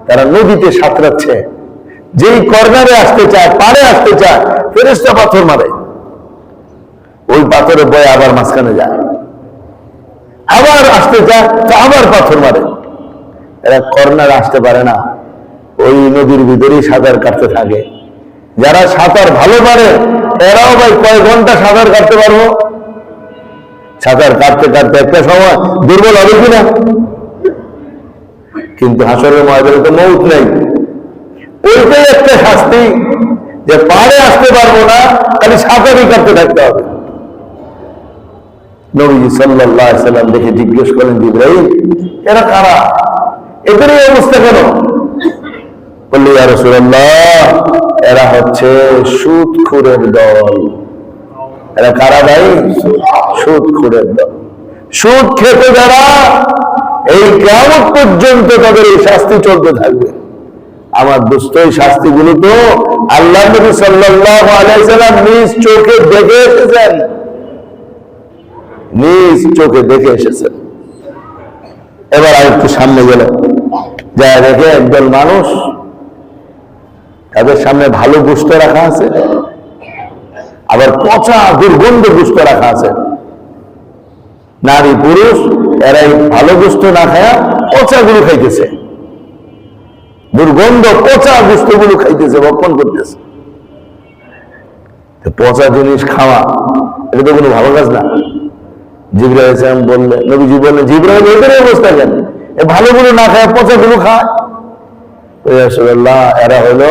তারা নদীতে সাঁতরাচ্ছে, যেই কর্নারে আসতে চায়, পাড়ে আসতে চায়, ফেরেশতা পাথর মারে, ওই পাথরে বয়ে আবার মাঝখানে যায়। আবার আসতে চায় তো আবার পাথর মারে। এরা কর্নার আসতে পারে না, ওই নদীর ভিতরেই সাঁতার কাটতে থাকে। যারা সাঁতার ভালো পারে এরাও ভাই কয়েক ঘন্টা সাঁতার কাটতে পারবো? সাঁতার কাটতে কাটতে একটা সময় দুর্বল হবে কিনা? কিন্তু হাসরের ময়দানে তো মৌত নেই। ওইটাই একটা শাস্তি যে পাড়ে আসতে পারবো না, খালি সাঁতারই কাটতে থাকতে হবে। নবীজি সাল্লাল্লাহু আলাইহি সাল্লাম দেখে জিজ্ঞেস করেন, জিবরাইল এরা কারা, এদের এই অবস্থা কেন? বলল, ইয়া রাসূলুল্লাহ এরা হচ্ছে সুদখোরের দল। এরা কারা ভাই? সুদখোরের দল। সুদ খেতে যারা, এই কিয়ামত পর্যন্ত তাদের এই শাস্তি চলতে থাকবে। আমার দোস্ত, এই শাস্তিগুলো তো আল্লাহ নবী সাল্লাল্লাহু আলাইহি সাল্লাম নিজ চোখে দেখে এসেছেন, নিজ চোখে দেখে এসেছেন। এবার আরেকটু সামনে গেলে যা দেখে একদল মানুষ, তাদের সামনে ভালো গোশত রাখা আছে, আবার পচা দুর্গন্ধ গোশত রাখা আছে। নারী পুরুষ এরাই ভালো গোশত না খায়া পচা গুলো খাইতেছে, দুর্গন্ধ পচা গোশত গুলো খাইতেছে, ভক্ষণ করতেছে। পচা জিনিস খাওয়া এটা তো কোনো ভালো কাজ না। জিবরাইল আলাইহিস সালাম বললেন, নবীজি বললেন, জিবরাইল এদের অবস্থা কেন? এ ভালোগুলো না খায় পচা গুলো খায়। রাসূলুল্লাহ এরা হলো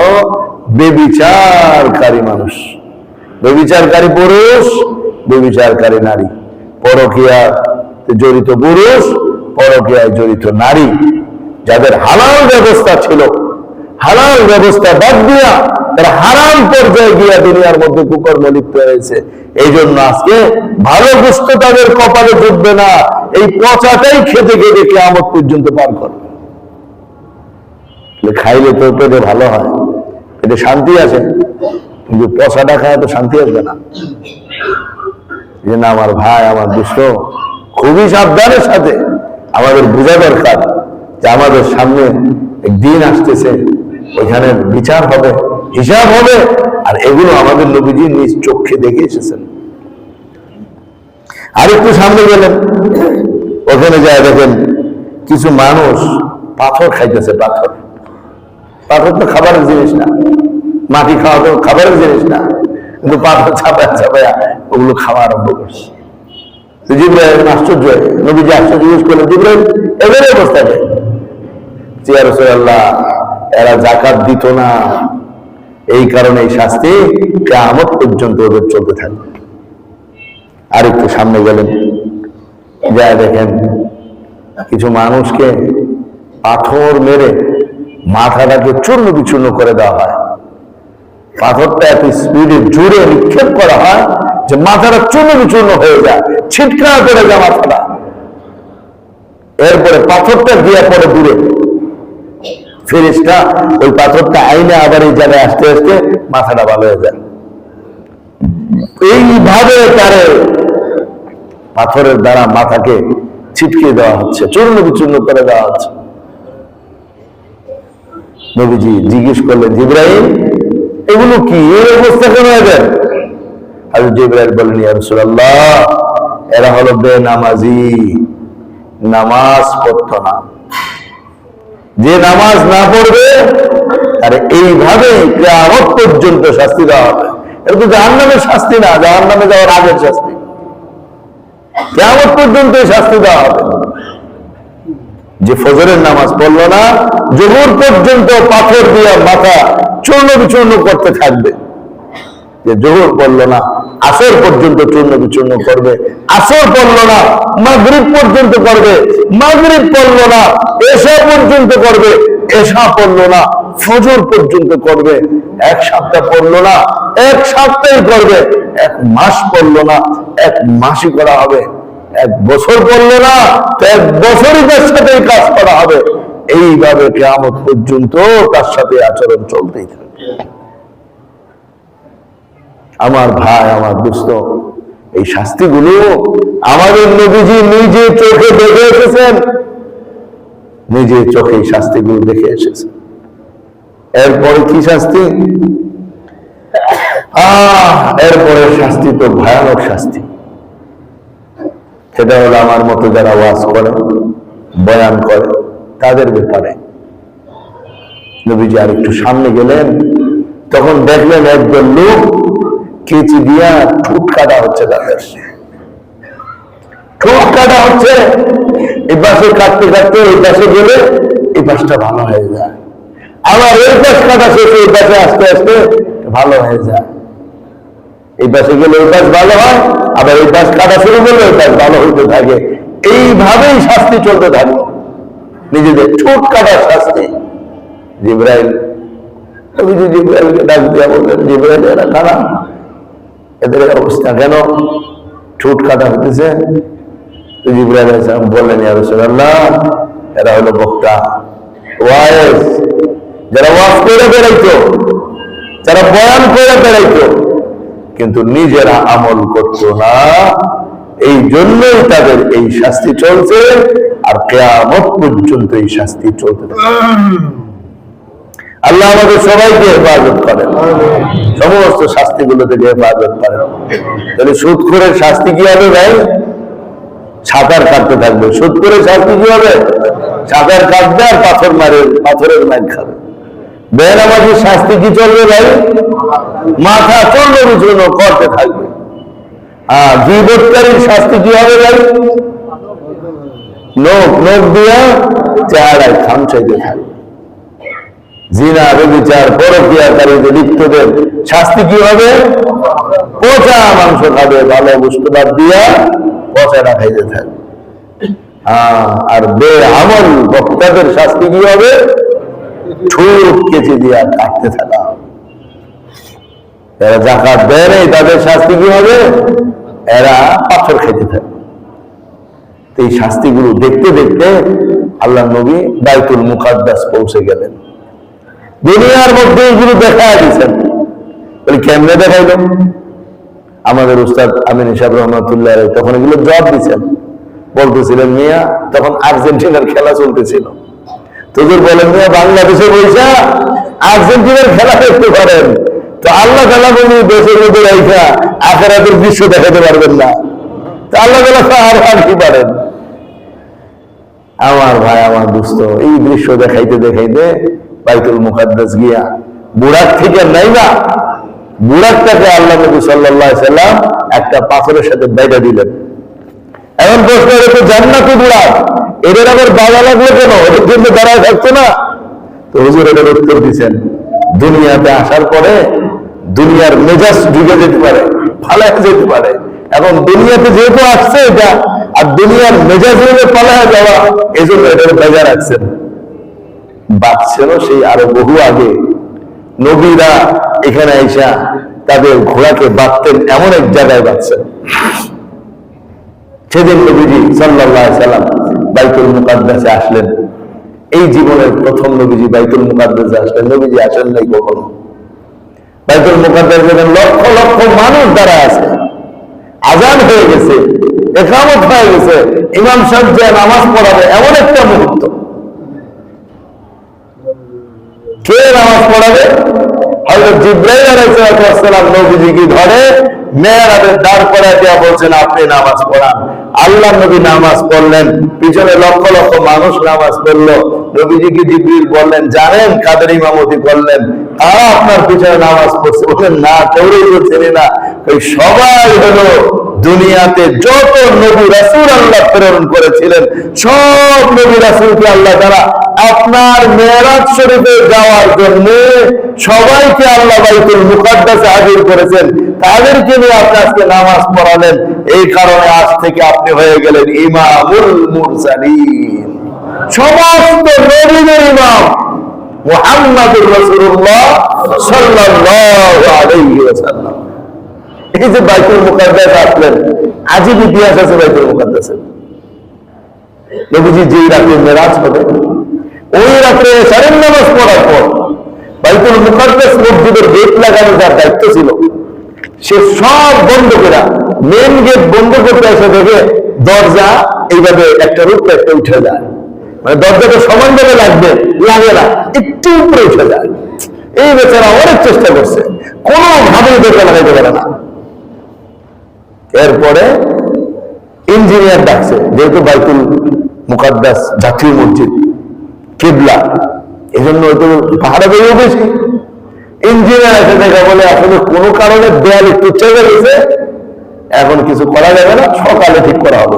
বেবিচারকারী মানুষ, বেবিচারকারী পুরুষ, বেবিচারকারী নারী, পরকীয়াতে জড়িত পুরুষ, পরকীয়ায় জড়িত নারী, যাদের হালাল ব্যবস্থা ছিল, হালাল ব্যবস্থা বাদ দিয়া তারা হারাম পর্যায়ে গিয়া দুনিয়ার মধ্যে কুকর্ম লিপ্ত হয়েছে। এই জন্য আজকে ভালো গোশত তাদের কপালে জুটবে না, এই পচাটাই খেতে খেতে কিয়ামত পর্যন্ত পার করবে। খাইলে তো পেটে ভালো হয়, পেটে শান্তি আসে, কিন্তু পচাটা খায় তো শান্তি আসবে না। যে না আমার ভাই, আমার দোস্ত, খুবই সাবধানের সাথে আমাদের বোঝা দরকার যে আমাদের সামনে একদিন আসতেছে, ওইখানে বিচার হবে, হিসাব হবে, আর এগুলো আমাদের নবীজি নিজ চোখে দেখে এসেছেন। আরেকটু সামনে গেলেন, ওখানে যায় দেখেন কিছু মানুষ পাথর খাইতেছে। পাথর, পাথর তো খাবারের জিনিস না, মাটি খাওয়া তো খাবারের জিনিস না, কিন্তু পাথর ছাপায়া ছাপায়া ওগুলো খাওয়া আরম্ভ করছে। জিবরাইল আশ্চর্য, নবীজি আশ্চর্য জিজ্ঞেস করলেন, জিবরাইল এদের অবস্থা কি? ইয়া রাসূলুল্লাহ এরা যাকাত দিত না, এই কারণে এই শাস্তি কিয়ামত পর্যন্ত ওদের চলতে থাকবে। আর একটু সামনে গেলেন, যা দেখেন কিছু মানুষকে পাথর মেরে মাথাটাকে চূর্ণ বিচূর্ণ করে দেওয়া হয়। পাথরটা এত স্পিডে জোরে নিক্ষেপ করা হয় যে মাথাটা চূর্ণ বিচূর্ণ হয়ে যায়, ছিটকা করে যায় মাথাটা। এরপরে পাথরটা দিয়ে পরে দূরে, ফেরেশতা ওই পাথরটা আইনে আবার এই জায়গায় আসতে আসতে মাথাটা ভালো হয়ে যায়। এইভাবে তারে পাথরের দ্বারা মাথাকে ছিটকে দেওয়া হচ্ছে, চূর্ণ বিচূর্ণ করে দেওয়া হচ্ছে। নবীজি জিজ্ঞেস করলেন, জিবরাইল এগুলো কি, এই অবস্থা কেন এদের? হযরত জিবরাইল বললেন, ইয়া রাসূলুল্লাহ এরা হলো বেনামাজি, নামাজ পড়তো না। যে নামাজ না পড়বে তার এইভাবে কিয়ামত পর্যন্ত শাস্তি দেওয়া হবে। এটা তো জাহান্নামের শাস্তি না, জাহান্নামে যাওয়ার আগের শাস্তি, কিয়ামত পর্যন্ত শাস্তি দেওয়া হবে। যে ফজরের নামাজ পড়লো না, জোহর পর্যন্ত পাথর দিয়ে মাথা চূর্ণ বিচূর্ণ করতে থাকবে। যে জোহর পড়লো না, আসর পর্যন্ত চূর্ণ বিচূর্ণ করবে, আসর পড়লো না, মাগরিব পর্যন্ত করবে, মাগরিব পড়লো না, এশা পর্যন্ত করবে, এশা পড়লো না, ফজর পর্যন্ত করবে। এক সপ্তাহ পড়লো না, এক সপ্তাহ করবে, এক মাস পড়লো না, এক মাসই করা হবে, এক বছর পড়লো না তো এক বছরই তার সাথে কাজ করা হবে। এইভাবে কিয়ামত পর্যন্ত তার সাথে আচরণ চলতেই থাকবে। আমার ভাই, আমার দোস্ত, এই শাস্তিগুলো আমাদের নবীজি নিজে চোখে দেখে এসেছেন, নিজে চোখে এই শাস্তিগুলো দেখে এসেছেন। এরপরে কি শাস্তি? এরপরে শাস্তি তো ভয়ানক শাস্তি। সেটা হলো আমার মতো যারা ওয়াজ করে, বয়ান করে, তাদের ব্যাপারে। নবীজি আর একটু সামনে গেলেন, তখন দেখলেন একজন লোক কেচি দিয়া ঠোঁট কাটা হচ্ছে, তাদের ঠোঁট কাটা হচ্ছে। এই পাশে কাটতে কাটতে এই পাশে গেলে এই পাশটা ভালো হয়ে যায়, আবার এই পাশ কাটা শেষে এই পাশে আস্তে আস্তে ভালো হয়ে যায়। এই পাশে গেলে ওই পাশ ভালো হয়, আবার এই পাশ কাটা শুরু করলে ওই পাশ ভালো হইতে থাকে। এইভাবেই শাস্তি চলতে থাকলো, নিজেদের ঠোঁট কাটার শাস্তি। জিবরাইলকে ডাক দিয়া বললেন, জিবরাইল এরা কারা, এদের অবস্থা কেন, ঠোঁট কাটা হতেছে? জিবরাইল আলাইহিস সালাম বললেন, ইয়া রাসূলুল্লাহ, এরা হলো বক্তা, ওয়াইজ, যারা ওয়াজ করে বেড়াইতো, যারা বয়ান করে বেড়াইতো, কিন্তু নিজেরা আমল করতো না। এই জন্যই তাদের এই শাস্তি চলছে, আর কিয়ামত পর্যন্ত এই শাস্তি চলতে থাকে। আল্লাহ আমাদের সবাইকে হেফাজত করেন, সমস্ত শাস্তিগুলো থেকে হেফাজত করেন। তাহলে সুদখোরের শাস্তি কি হবে ভাই? সাঁতার কাটতে থাকবে। সুদখোরের শাস্তি কি হবে? সাঁতার কাটবে আর পাথরের মাইর খাবে। বেনামাজির শাস্তি কি চলবে ভাই? মাথা চলবে বিছানো করতে থাকবে। আর গীবতকারীর শাস্তি কি হবে ভাই? নোক দিয়া চেহারায় খামচাইতে থাকবে। জিনা, ব্যভিচার, পরকীয়াকারীদের লিপ্তদের শাস্তি কি হবে? পচা মাংস খাবে, ভালো বস্তু বাদ দিয়া পচাটা খাইতে থাকবে। আর বেআমল বক্তাদের শাস্তি কি হবে? ঠোঁট কেচে দিয়া কাটতে থাকা। এরা যাকাত দেয় নাই, তাদের শাস্তি কি হবে? এরা পাথর খাইতে থাকে। এই শাস্তিগুলো দেখতে দেখতে আল্লাহ নবী বাইতুল মুকাদ্দাস পৌঁছে গেলেন। দুনিয়ার মধ্যে এগুলো দেখা দিয়েছেন। কেমনে দেখাইল? আমাদের উস্তাদ আমিন সাহেব রহমাতুল্লাহ তখন এগুলো জবাব দিচ্ছেন, বলতেছিলেন, মিয়া তখন আর্জেন্টিনার খেলা চলতেছিল, তোদের বলেন মিয়া বাংলাদেশে বৈশা আর্জেন্টিনার খেলা দেখতে পারেন, তো আল্লাহ তাআলা বলি দেশের মধ্যে রাইখা আখিরাতের দৃশ্য দেখাতে পারবেন না, তো আল্লাহ তাআলা আর কি পারেন? আমার ভাই, আমার দোস্ত, এই দৃশ্য দেখাইতে দেখাইতে বাইতুল মুকাদ্দাস গিয়া বুরাক থেকে নাইবা বুরাকটাকে আল্লাহ নবী সাল্লাল্লাহু আলাইহি সাল্লাম একটা পাথরের সাথে বেঁধে দিলেন। এখন প্রশ্ন, এটা তো জান্নাতি বুরাক, এদের আবার বাধা লাগলো কেন? এদের জন্য দাঁড়ায় থাকতো না? তো হুজুর এটার উত্তর দিচ্ছেন, দুনিয়াতে আসার পরে দুনিয়ার মেজাজ ঢুকে যেতে পারে, ফালায় যেতে পারে। এখন দুনিয়াতে যেহেতু আসছে এটা, আর দুনিয়ার মেজাজ হলে পালায় যাওয়া, এই জন্য এটার বেজা রাখছেন। বাঁচছেন সেই আরো বহু আগে নবীরা এখানে আইসা তাদের ঘোড়াকে বাঁধতেন, এমন এক জায়গায় বাঁধছেন। সেদিন নবীজি সাল্লাল্লাহু আলাইহি সাল্লাম বাইতুল মুকাদ্দাসে আসলেন। এই জীবনের প্রথম নবীজি বাইতুল মুকাদ্দাসে আসলেন। নবীজি আসেন নাই কখনো। বাইতুল মুকাদ্দাসে যখন লক্ষ লক্ষ মানুষ দাঁড়া আছে, আজান হয়ে গেছে, ইকামত হয়ে গেছে, ইমাম সাহেব যে নামাজ পড়াবে, এমন একটা মুহূর্ত, কে নামাজ পড়াবে? হযরত জিবরাইল আলাইহিস সালাম নবীজিকে ধরে মেহরাবের দাঁড় করায় দিয়া বলছেন, আপনি নামাজ পড়ান। আল্লাহ নবী নামাজ পড়লেন, পিছনে লক্ষ লক্ষ মানুষ নামাজ পড়লো। নবীজিকে জিবরিল বললেন, জানেন কাদের ইমামতি করলেন? কারা আপনার পিছনে নামাজ পড়ছে? বললেন, না, কেউই তো চিনি না। ওই সবাই হলো দুনিয়াতে যত নবী রাসূল আল্লাহ প্রেরণ করেছিলেন, সব নবী রাসূলকে আল্লাহ তাআলা আপনার মেরাজ শরীফে যাওয়ার জন্য সবাইকে আল্লাহ বাইতুল মুকাদ্দাসে হাজির করেছেন। তাদেরকে নিয়ে আপনি আজকে নামাজ পড়ালেন। এই কারণে আজ থেকে আপনি হয়ে গেলেন ইমামুল মুরসালিন, সমস্ত নবীদের ইমাম মুহাম্মদুর রাসূলুল্লাহ সাল্লাল্লাহু আলাইহি ওয়াসাল্লাম। এই যে বাইতুল মুকাদ্দাস আসলেন, আজীব ইতিহাস আছে বাইতুল মুকাদ্দাসের। নবীজি যেই রাতে মেরাজ হবে, ওই রাতে এশারের নামাজ পড়ার পর বাইতুল মুকাদ্দাস মসজিদের গেট লাগানো যার দায়িত্ব ছিল, সে সব বন্ধ করে মেন গেট বন্ধ করতে এসে দেখে দরজা এইভাবে একটা রূপ একটা উঠে যায়, মানে দরজাটা সমানভাবে লাগবে, লাগে না, একটু উপরে উঠে যায়। এই বেচারা অনেক চেষ্টা করছে, কোনোভাবেই দরজা লাগাইতে পারে না। এরপরে ইঞ্জিনিয়ার ডাকছে, যেহেতু বাইতুল মুকাদ্দাস জাতীয় মসজিদ, কিবলা, এই জন্য হয়তো পাহাড়ে বেরিয়েও বেশি। ইঞ্জিনিয়ার এসে দেখা বলে আসলে কোনো কারণে দেয়াল একটু চেপে গেছে, এখন কিছু করা যাবে না, সকালে ঠিক করা হবে।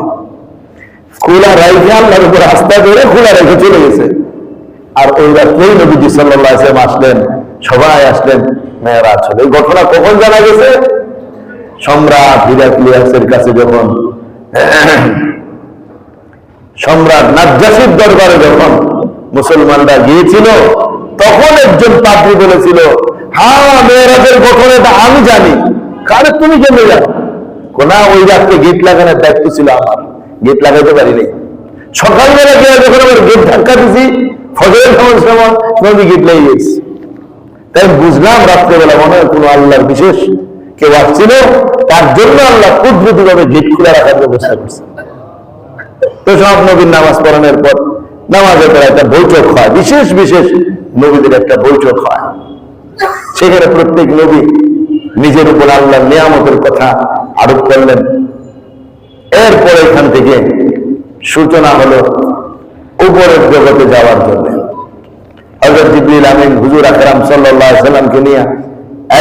খোলা রাইখে আল্লাহর উপর আস্থা করে খোলা রেখে চলে গেছে। আর ওই রাত্রেই নবীজি সাল্লাল্লাহু আলাইহি ওয়াসাল্লাম আসলেন, সবাই আসলেন, মেয়েরাজ হলো। এই ঘটনা কখন জানা গেছে? সম্রাট হিরাক্লিয়াসের কাছে যখন, সম্রাট নাজ্জাশীর দরবারে যখন মুসলমানরা গিয়েছিল, তখন একজন পাদ্রী বলেছিল, হ্যাঁ মেয়েরাজের ঘটনাটা আমি জানি। কারে তুমি কেন জানো? না, ওই রাত্রে গেট লাগানোর দায়িত্ব ছিল আমার, গেট লাগাইতে পারি নাই। সকালবেলা গিয়ে যখন আমার গেট ধাক্কা দিছি, ফজরের সময় গেট লেগে গেছি। তাই বুঝলাম রাত্রেবেলা মনে হয় কোনো আল্লাহর বিশেষ কেউ আসছিল, তার জন্য আল্লাহ কুদরতি ভাবে গেট খুলে রাখার ব্যবস্থা করছে। তো সব নবীর নামাজ পড়ানোর পর নামাজের পর একটা বৈঠক হয়, বিশেষ বিশেষ নবীদের একটা বৈঠক হয়। সেখানে প্রত্যেক নবী নিজের উপর আল্লাহর নিয়ামতের কথা আরোপ করলেন। এরপর এখান থেকে সূচনা হলো উপরের জগতে যাওয়ার জন্য। হযরত জিবরিল আমিন হুজুর আকরাম সাল্লাল্লাহু আলাইহি ওয়াসাল্লামকে নিয়ে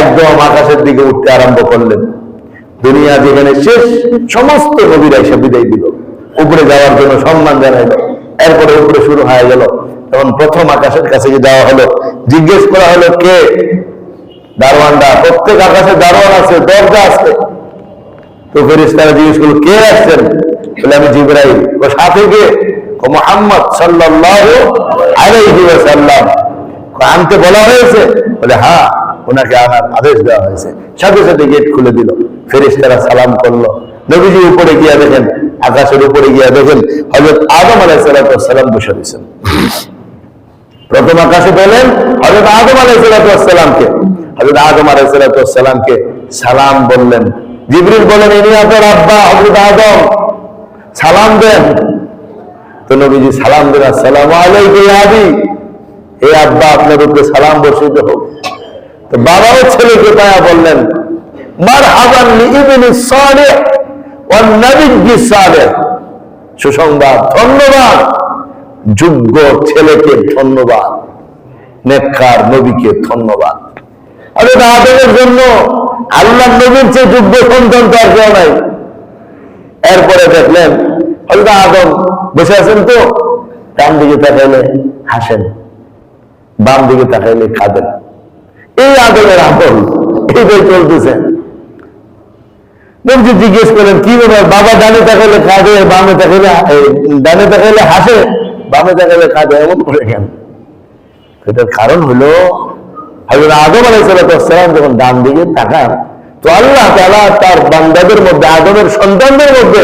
একদম আকাশের দিকে উঠতে আরম্ভ করলেন। দুনিয়া যেখানে শেষ, সমস্ত নবীরা এসে বিদায় দিল, উপরে যাওয়ার জন্য সম্মান জানাইল। এরপরে উপরে শুরু হয়ে গেল। তখন প্রথম আকাশের কাছে যাওয়া হলো, জিজ্ঞেস করা হলো কে? দারোয়ানরা, প্রত্যেক আকাশে দারোয়ান আছে, দরজা আছে। তো ফেরেশতারা জিজ্ঞেস করলো কে আসছেন? বলে আমি জিবরাইল। ও সাথে কে? মুহাম্মদ সাল্লাল্লাহু আলাইহি ওয়াসাল্লাম। আনতে বলা হয়েছে? বলে হ্যাঁ, ওনাকে আনার আদেশ দেওয়া হয়েছে। সাথে সাথে গেট খুলে দিল। ফেরেশতারা সালাম করলো। নবীজি উপরে গিয়ে দেখেন, আকাশের উপরে গিয়ে দেখেন হযরত আদম আলাইহিস সালাম বসে রয়েছেন। প্রথম আকাশে পেলেন হযরত আদম আলাইহিস সালামকে। হযরত আদম আলাইহিস সালামকে সালাম বললেন। জিবরিল বলেন, ইনি আপনার আব্বা হযরত আদম, সালাম দেন। তো নবীজি সালাম দেন, আসসালামু আলাইকুম ইয়া আবি, হে আব্বা আপনার উপরে সালাম বর্ষিত হোক। তো বাবাও ছেলেকে পায়া বললেন, মারহাবান লিইবনি সালেহ ওয়ান নাবিয়্যি সালেহ, সুসংবাদ, ধন্যবাদ যোগ্য ছেলেকে, ধন্যবাদ নেককার নবীকে, ধন্যবাদ। আরে আদমের জন্য আল্লাহ নবীর চেয়ে যোগ্য সন্তান তো আর কেউ নাই। এরপরে দেখলেন হযরত আদম বসে আছেন, তো ডান দিকে তাকাইলে হাসেন, বাম দিকে তাকাইলে কাঁদেন। এই আদমের আমল এইটাই চলতেছে। নবীজি জিজ্ঞেস করেন কি ব্যাপার, বাবা ডানে তাকাইলে কাঁদে, বামে তাকাইলে, ডানে তাকাইলে হাসে, বামে তাকাইলে কাঁদে, এমন করে কেন? এটার কারণ হলো হযরত আদম আলাইহিস সালাম যখন ডান দিকে তাকান, তো আল্লাহ তাআলা তার বান্দাদের মধ্যে, আদমের সন্তানদের মধ্যে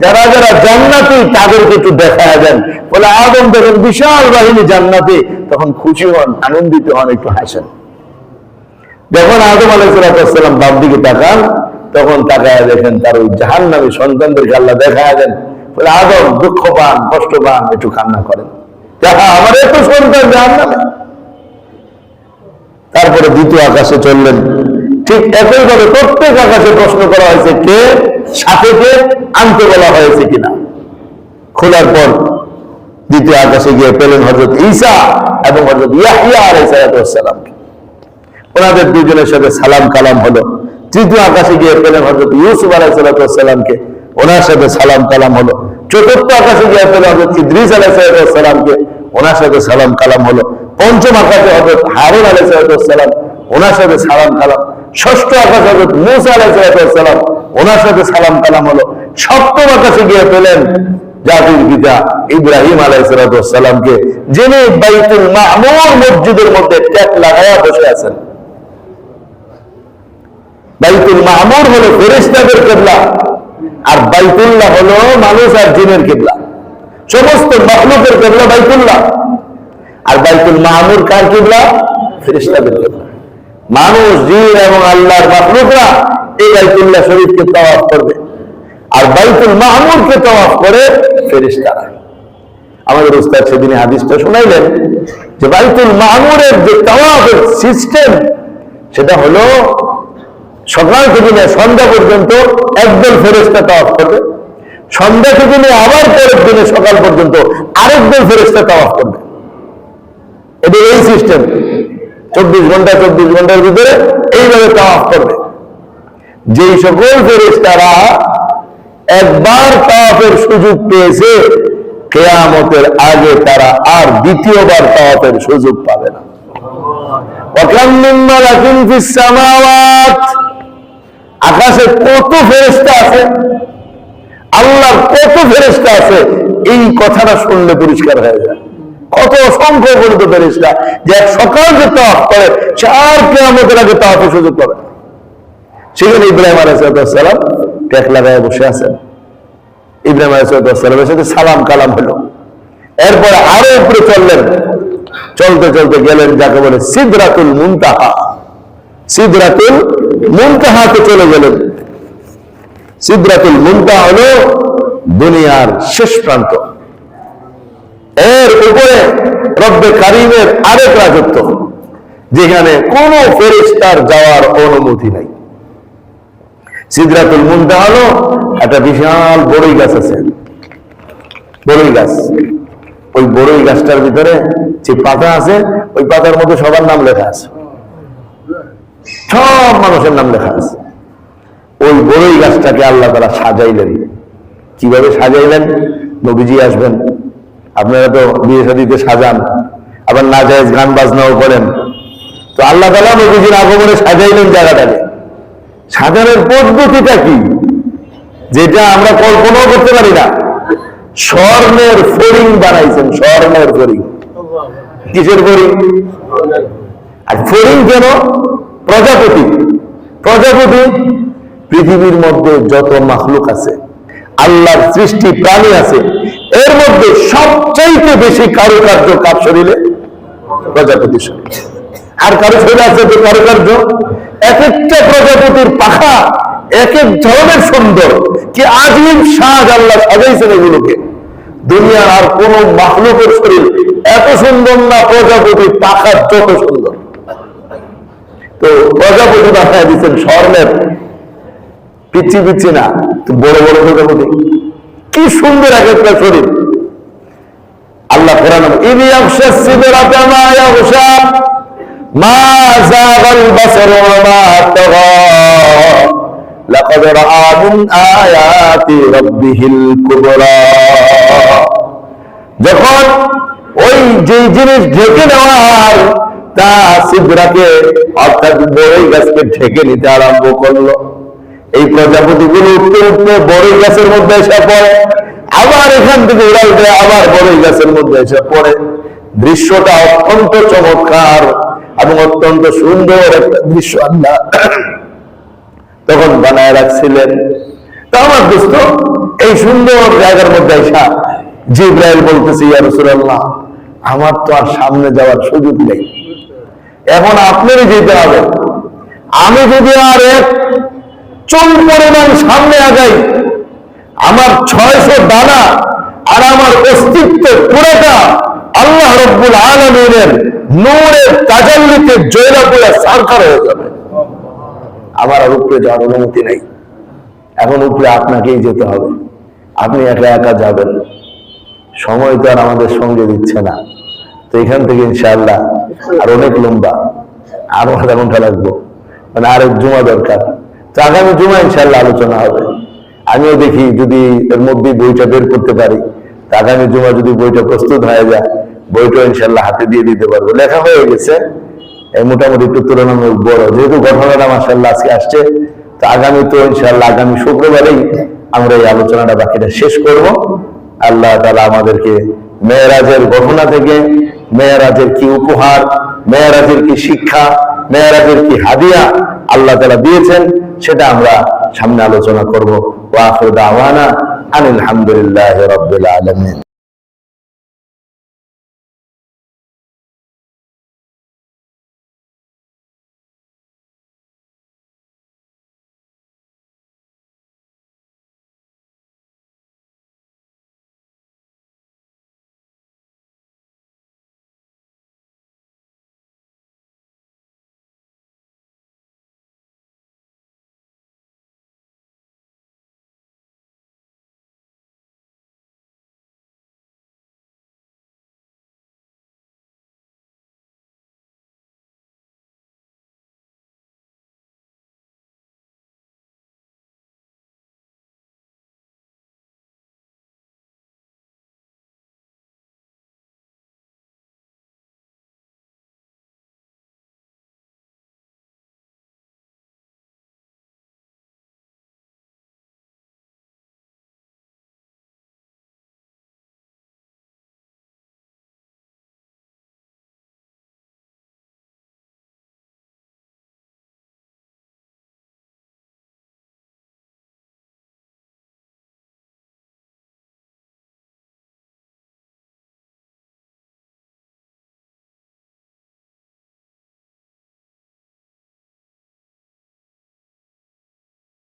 যারা যারা জান্নাতি, তাদেরকে একটু দেখা দেন। বলে আদম দেখেন বিশাল বাহিনী জান্নাতি, তখন খুশি হন, আনন্দিত হন, একটু হাসেন। যখন আদম আলাইহিস সালাম বাম দিকে তাকান, তখন তাকায় দেখেন তার ওই জাহান্নামী সন্তানদেরকে আল্লাহ দেখা দেন। বলে আদম দুঃখ পান, কষ্ট পান, একটু কান্না করেন, দেখা আমার এত সন্তান জাহান্নামে। তারপরে দ্বিতীয় আকাশে চললেন। ঠিক একইভাবে প্রত্যেক আকাশে প্রশ্ন করা হয়েছে কে, সাথে কে, আনতে বলা হয়েছে কিনা। খোলার পর দ্বিতীয় আকাশে গিয়ে পেলেন হযরত ঈসা এবং হযরত ইয়াহইয়া আলাইহিস সালামকে। ওনাদের দুজনের সাথে সালাম কালাম হলো। তৃতীয় আকাশে গিয়ে পেলেন হযরত ইউসুফ আলাইহিস সালামকে, ওনার সাথে সালাম কালাম হলো। চতুর্থ আকাশে গিয়ে পেলেন হযরত ইদ্রিস আলাইহিস সালামকে, ওনার সাথে সালাম কালাম হলো। পঞ্চম আকাশে হযরত হারুন আলাইহিস সালাম, ওনার সাথে সালাম কালাম। ষষ্ঠ আকাশে হযরত মূসা আলাইহিস সালাম, ওনার সাথে সালাম কালাম হলো। সপ্তম আকাশে গিয়ে পেলেন জাতির পিতা ইব্রাহিম আলাইহিস সালামকে, যিনি বাইতুল মামুর মসজিদের মধ্যে ট্যাক লাগায়া বসে আছেন। বাইতুল মামুর হলো ফেরেশতাদের কিবলা, আর বাইতুল্লাহ হলো মানুষ আর জিনের কিবলা। সমস্ত মাখলুকের কিবলা বাইতুল্লাহ, আর বাইতুল মামুর কার কিবলা? ফেরেশতাদের কিবলা। মানুষ, জিন এবং আল্লাহর মাখলুকরা এই বাইতুল্লাহ শরীফকে তাওয়াফ করবে, আর বাইতুল মামুরকে তাওয়াফ করে ফেরেশতারা। আমাদের উস্তাদ সেদিন হাদিসটা শোনাইলেন যে বাইতুল মামুরের যে তাওয়াফের সিস্টেম, সেটা হলো সকাল থেকে সন্ধ্যা পর্যন্ত একদল ফেরেশতা তাওয়াফ করবে। সন্ধ্যা থেকে নিয়ে আবার পরের দিনে সকাল পর্যন্ত আরেকজন ফেরেশতা তাওয়াফ করবে। এটা এই সিস্টেম, 24 ঘন্টার ভিতরে এইভাবে তাওয়াফ করবে। যেই সকল ফেরেশতারা একবার তাওয়াফের সুযোগ পেয়েছে, কিয়ামতের আগে তারা আর দ্বিতীয়বার তাওয়াফের সুযোগ পাবে না। ওয়াকাম মিন মালাকিন ফিস সামাওয়াত, আকাশে কত ফেরেশতা আছে, আল্লাহর কত ফেরেশতা আছে, এই কথাটা শুনলে পরিষ্কার হয়ে যায়। কত অসংখ্য গণিত ফেরেশতা যে এক সকাল যে তাওয়াফ করে, চার কিয়ামতের আগে তাওয়াফের সুযোগ পাবে। সেখানে ইব্রাহিম আলাইহিস সালাম ট্যাক লাগায় বসে আছেন। ইব্রাহিম আলাইহিস সালামের সাথে সালাম কালাম হলো। এরপর আরো উপরে চললেন, চলতে চলতে গেলেন যাকে বলে সিদরাতুল মুনতাহা। সিদরাতুল মুনতাহাতে চলে গেলেন। সিদরাতুল মুনতাহা হলো দুনিয়ার শেষ প্রান্ত। এর উপরে রব্বে কারীমের আরেক রাজত্ব, যেখানে কোন ফেরেশতার যাওয়ার অনুমতি নাই। সিদরাতুল মুনতাহা হলো একটা বিশাল বড়ই গাছ আছে, বড়ই গাছ। ওই বড়ই গাছটার ভিতরে যে পাতা আছে, ওই পাতার মধ্যে সবার নাম লেখা আছে, সব মানুষের নাম লেখা আছে। ওই বড়ই গাছটাকে আল্লাহ তাআলা সাজাইলেন। কিভাবে সাজাইলেন? নবীজি আসবেন, আপনারা তো বিয়ে শাদীতে সাজান, আবার নাজায়েজ গান বাজনাও করেন, তো আল্লাহ তাআলা নবীজির আগমনে সাজাইলেন জায়গাটাকে। সাজানোর পদ্ধতিটা কি, যেটা আমরা কল্পনাও করতে পারি না। স্বর্ণের ফড়িং বানাইছেন, স্বর্ণের ফড়িং। কিসের ফড়িং? আর ফড়িং কেন? প্রজাপতি। প্রজাপতি পৃথিবীর মধ্যে যত মাখলুক আছে, আল্লাহর সৃষ্টি প্রাণী আছে, এর মধ্যে সবচাইতে বেশি কারুকার্য কার শরীরে? প্রজাপতির শরীরে। আর কারো শরীরে আছে তো কারুকার্য? এক একটা প্রজাপতির পাখা এক এক ধরনের সুন্দর, কি আজীব সাজ আল্লাহ সাজাইছেন এগুলোকে। দুনিয়ার আর কোন মাখলুকের শরীর এত সুন্দর না, প্রজাপতির পাখা যত সুন্দর। তো প্রজাপতি বানায় দিচ্ছেন স্বর্ণের, পিচ্ছি পিচ্ছি না, বড় বড় প্রজাপতি, কি সুন্দর এক একটা শরীর। আল্লাহ কোরআন ইদ ইয়াগশা সিদরাতা মা ইয়াগশা মা যাগাল বাসার ওয়া মা তাগা লাকাদ রাআ মিন আয়াতি রাব্বিহিল কুবরা। যখন ওই যে জিনিস ঢেকে নেওয়ার তা সিদরাকে অর্থাৎ বড়ই গাছকে ঢেকে নিতে আরম্ভ করলো, এই প্রজাপতিগুলো উঠতে উঠতে বড়ই গাছের মধ্যে এসে পড়ে, আবার এখান থেকে উড়া উঠে আবার বড়ই গাছের মধ্যে এসে পড়ে। দৃশ্যটা অত্যন্ত চমৎকার এবং অত্যন্ত সুন্দর একটা দৃশ্য আল্লাহ তখন বানায় রাখছিলেন। তো আমার দোস্ত, এই সুন্দর জায়গার মধ্যে এসা জিবরাইল বলতেছে, ইয়া রাসূলুল্লাহ, আমার তো আর সামনে যাওয়ার সুযোগ নেই, এখন আপনারই যেতে হবে। আমি যদি আর এক চুল পরিমাণ সামনে আগাই, আমার 600 দানা আর আমার অস্তিত্ব পুরোটা আল্লাহ রাব্বুল আলামিনের নূরের তাজাল্লিতে জয়লা পড়ে সারখার হয়ে যাবে। আমার আর উপরে যাওয়ার অনুমতি নেই। এখন উপরে আপনাকেই যেতে হবে, আপনি একা একা যাবেন, সময় তো আর আমাদের সঙ্গে দিচ্ছে না। তো এখান থেকে ইনশাআল্লাহ আর অনেক লম্বা, আরো আধা ঘন্টা লাগবো, মানে আরেক জুমা দরকার। তো আগামী জুমা ইনশাআল্লাহ আলোচনা হবে। আমিও দেখি যদি এর মধ্যে বইটা বের করতে পারি, আগামী জুমা যদি বইটা প্রস্তুত হয়ে যায়, বইটা ইনশাআল্লাহ হাতে দিয়ে দিতে পারবো। লেখা হয়ে গেছে, মোটামুটি একটু তুলনামূলক বড়, যেহেতু ঘটনাটা মাশাআল্লাহ আজকে আসছে, তো আগামী তো ইনশাআল্লাহ আগামী শুক্রবারেই আমরা এই আলোচনাটা বাকিটা শেষ করব। আল্লাহ তাআলা আমাদেরকে মেরাজের ঘটনা থেকে, মেরাজের কি উপহার, মেরাজের কি শিক্ষা, মেরাজের কি হাদিয়া আল্লাহ তাআলা দিয়েছেন, সেটা আমরা সামনে আলোচনা করব। ওয়া আখিরু দাওয়ানা আনিল হামদুলিল্লাহি রাব্বিল আলামিন।